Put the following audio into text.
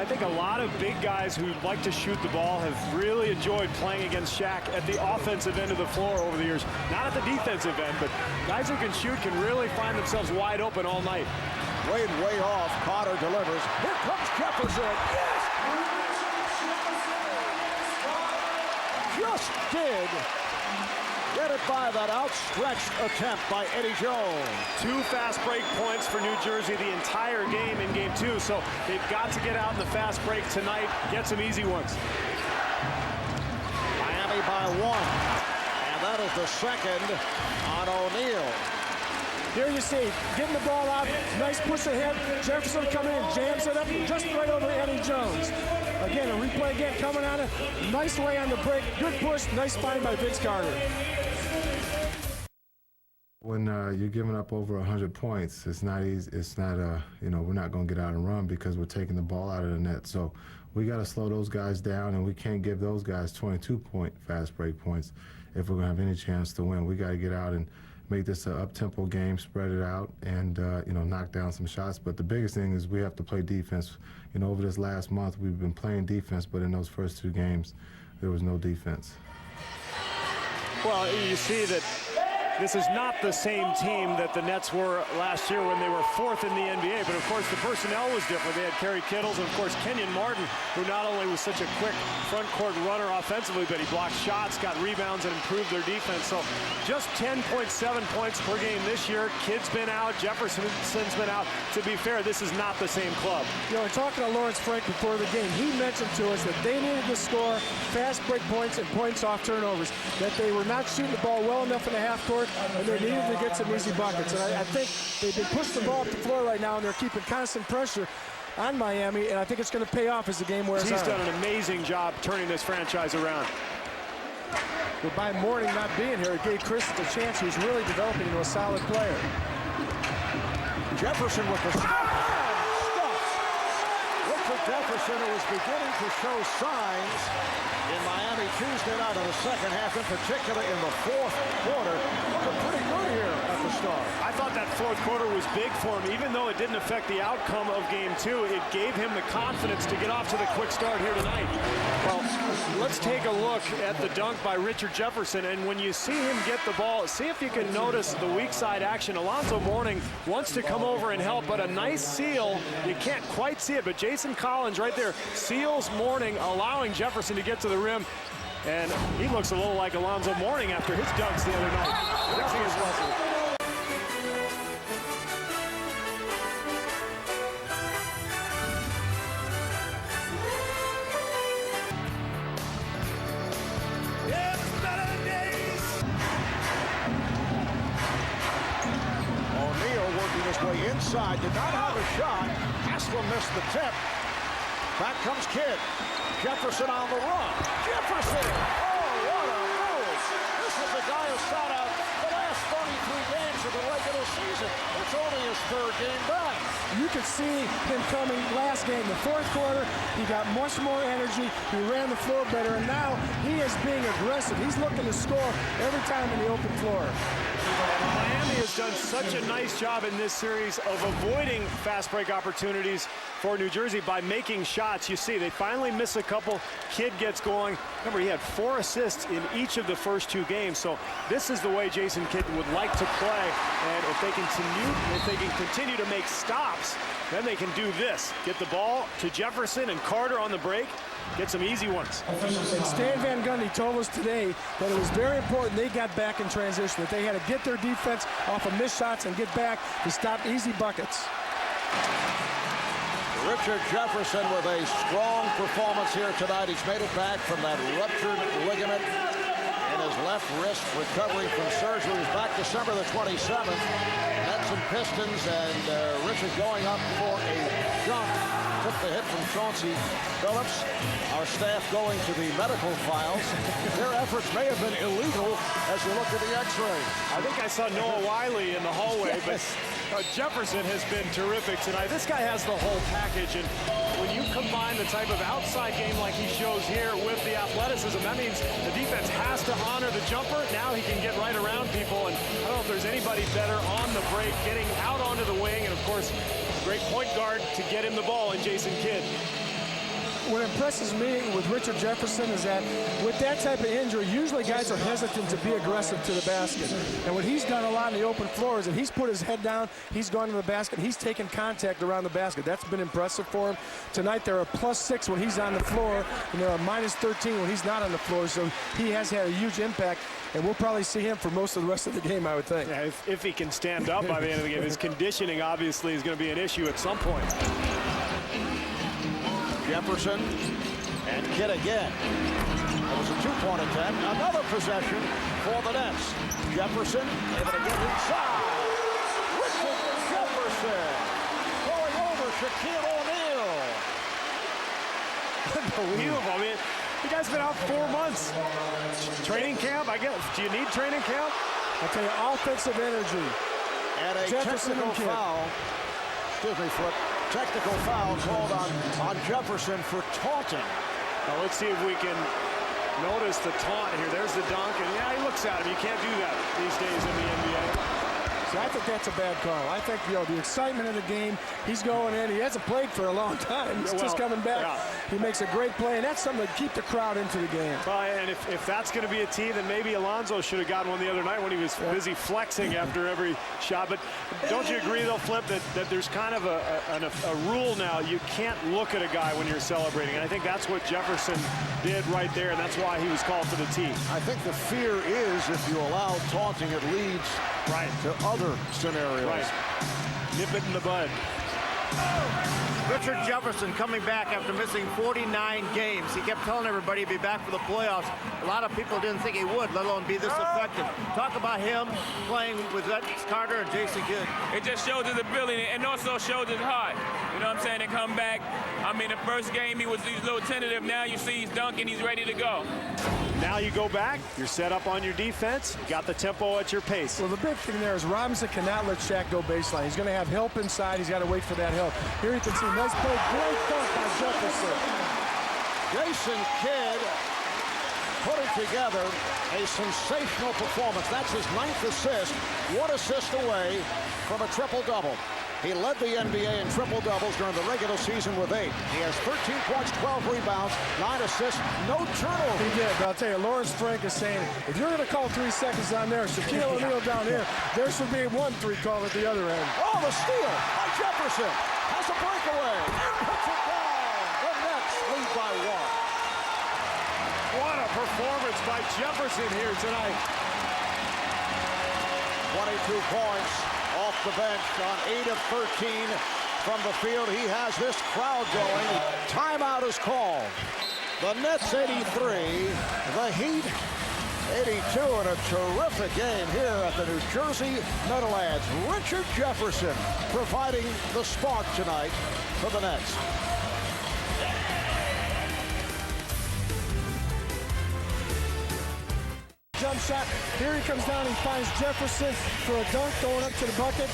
I think a lot of big guys who like to shoot the ball have really enjoyed playing against Shaq at the offensive end of the floor over the years. Not at the defensive end, but guys who can shoot can really find themselves wide open all night. Wade way off. Potter delivers. Here comes Jefferson. Yes! Just did get it by that outstretched attempt by Eddie Jones. 2 fast break points for New Jersey the entire game in game 2, so they've got to get out in the fast break tonight, get some easy ones. Miami by 1, and that is the second on O'Neal. Here you see, getting the ball out, nice push ahead. Jefferson coming in, jams it up just right over Eddie Jones. Again, a replay again coming on it. Nice way on the break, good push, nice find by Vince Carter. When you're giving up over 100 points, it's not easy. It's not, you know, we're not going to get out and run because we're taking the ball out of the net. So we got to slow those guys down, and we can't give those guys 22-point fast break points if we're going to have any chance to win. We got to get out and make this an up-tempo game, spread it out, and you know, knock down some shots. But the biggest thing is we have to play defense. You know, over this last month, we've been playing defense, but in those first 2 games, there was no defense. Well, you see that this is not the same team that the Nets were last year when they were 4th in the NBA, but of course the personnel was different. They had Kerry Kittles and of course Kenyon Martin, who not only was such a quick front court runner offensively, but he blocked shots, got rebounds, and improved their defense. So just 10.7 points per game this year. Kidd's been out, Jefferson's been out. To be fair, this is not the same club. You know, talking to Lawrence Frank before the game, he mentioned to us that they needed to score fast break points and points off turnovers, that they were not shooting the ball well enough in the half court, and they needed to get some easy buckets. And I think they've been pushing the ball up the floor right now, and they're keeping constant pressure on Miami, and I think it's going to pay off as the game wears on. He's done an amazing job turning this franchise around. But by Mourning not being here, it gave Chris a chance. He's really developing into a solid player. Jefferson with the stuff. Richard Jefferson, who was beginning to show signs in Miami Tuesday night in the second half, in particular in the 4th quarter, looking pretty good here at the start. I thought that 4th quarter was big for him. Even though it didn't affect the outcome of game 2, it gave him the confidence to get off to the quick start here tonight. Well, let's take a look at the dunk by Richard Jefferson, and when you see him get the ball, see if you can notice the weak side action. Alonzo Mourning wants to come over and help, but a nice seal. You can't quite see it, but Jason Collins right there seals Mourning, allowing Jefferson to get to the rim. And he looks a little like Alonzo Mourning after his dunks the other night. Fixing his muscle. O'Neal working his way inside, did not have a shot. Haslem missed the tip. Back comes Kidd. Jefferson on the run. Jefferson! Oh, what a move! This is the guy who sat out the last 33 games of the regular season. It's only his 3rd game back. You could see him coming last game, the 4th quarter. He got much more energy. He ran the floor better, and now he is being aggressive. He's looking to score every time in the open floor. Miami has done such a nice job in this series of avoiding fast break opportunities for New Jersey by making shots. You see, they finally miss a couple. Kidd gets going. Remember, he had 4 assists in each of the first 2 games, so this is the way Jason Kidd would like to play. And if they can continue to make stops, then they can do this. Get the ball to Jefferson and Carter on the break. Get some easy ones. And Stan Van Gundy told us today that it was very important they got back in transition, that they had to get their defense off of missed shots and get back to stop easy buckets. Richard Jefferson with a strong performance here tonight. He's made it back from that ruptured ligament in his left wrist, recovering from surgery. He's back December the 27th. Nets and Pistons, and Richard going up for a jump. Took the hit from Chauncey Phillips. Our staff going to the medical files. Their efforts may have been illegal as you look at the x-ray. I think I saw Noah Wiley in the hallway, Yes. but Jefferson has been terrific tonight. This guy has the whole package, and when you combine the type of outside game like he shows here with the athleticism, that means the defense has to honor the jumper. Now he can get right around people, and I don't know if there's anybody better on the break, getting out onto the wing, and of course, great point guard to get him the ball in Jason Kidd. what impresses me with Richard Jefferson is that with that type of injury, usually guys are hesitant to be aggressive to the basket. And what he's done a lot in the open floor is that he's put his head down, he's gone to the basket, he's taken contact around the basket. That's been impressive for him. Tonight they're a +6 when he's on the floor, and they're a -13 when he's not on the floor. So he has had a huge impact, and we'll probably see him for most of the rest of the game, I would think. Yeah, if he can stand up by the end of the game. His conditioning obviously is going to be an issue at some point. Jefferson and Kidd again. It was a two-point attempt. Another possession for the Nets. Jefferson able to get inside. Richard Jefferson going over Shaquille O'Neal. Unbelievable. I mean, the guy's been out 4 months. Training camp, I guess. Do you need training camp? I'll tell you, offensive energy. And a Jefferson technical foul. Excuse me, Flip. Technical foul called on Jefferson for taunting. Now let's see if we can notice the taunt here. There's the dunk, and yeah, he looks at him. You can't do that these days in the NBA. So I think that's a bad call. I think, the excitement of the game, he's going in. He hasn't played for a long time. He's just coming back. Yeah. He makes a great play, and that's something to keep the crowd into the game. Well, and if that's going to be a tee, then maybe Alonzo should have gotten one the other night when he was busy flexing after every shot. But don't you agree, though, Flip, that there's kind of a rule now. You can't look at a guy when you're celebrating. And I think that's what Jefferson did right there, and that's why he was called for the tee. I think the fear is if you allow taunting, it leads to other scenarios. Right. Nip it in the bud. Richard Jefferson coming back after missing 49 games. He kept telling everybody he'd be back for the playoffs. A lot of people didn't think he would, let alone be this effective. Talk about him playing with Carter and Jason Kidd. It just shows his ability and also shows his heart. You know what I'm saying? To come back. I mean, the first game he was a little tentative. Now you see he's dunking. He's ready to go. Now you go back. You're set up on your defense. You got the tempo at your pace. Well, the big thing there is Robinson cannot let Shaq go baseline. He's going to have help inside. He's got to wait for that help. Here you can see nice play, great dunk by Jefferson. Jason Kidd putting together a sensational performance. That's his 9th assist. 1 assist away from a triple-double. He led the NBA in triple-doubles during the regular season with 8. He has 13 points, 12 rebounds, 9 assists, no turnovers. He did, but I'll tell you, Lawrence Frank is saying, if you're going to call 3 seconds on there, Shaquille O'Neal down here, there should be 1-3 call at the other end. Oh, the steal by Jefferson. Has a breakaway and puts it down. The Nets lead by 1. What a performance by Jefferson here tonight. 22 points off the bench on 8 of 13 from the field. He has this crowd going. Timeout is called. The Nets 83, the Heat 82, and a terrific game here at the New Jersey Meadowlands. Richard Jefferson providing the spark tonight for the Nets. Jump shot. Here he comes down. He finds Jefferson for a dunk going up to the bucket.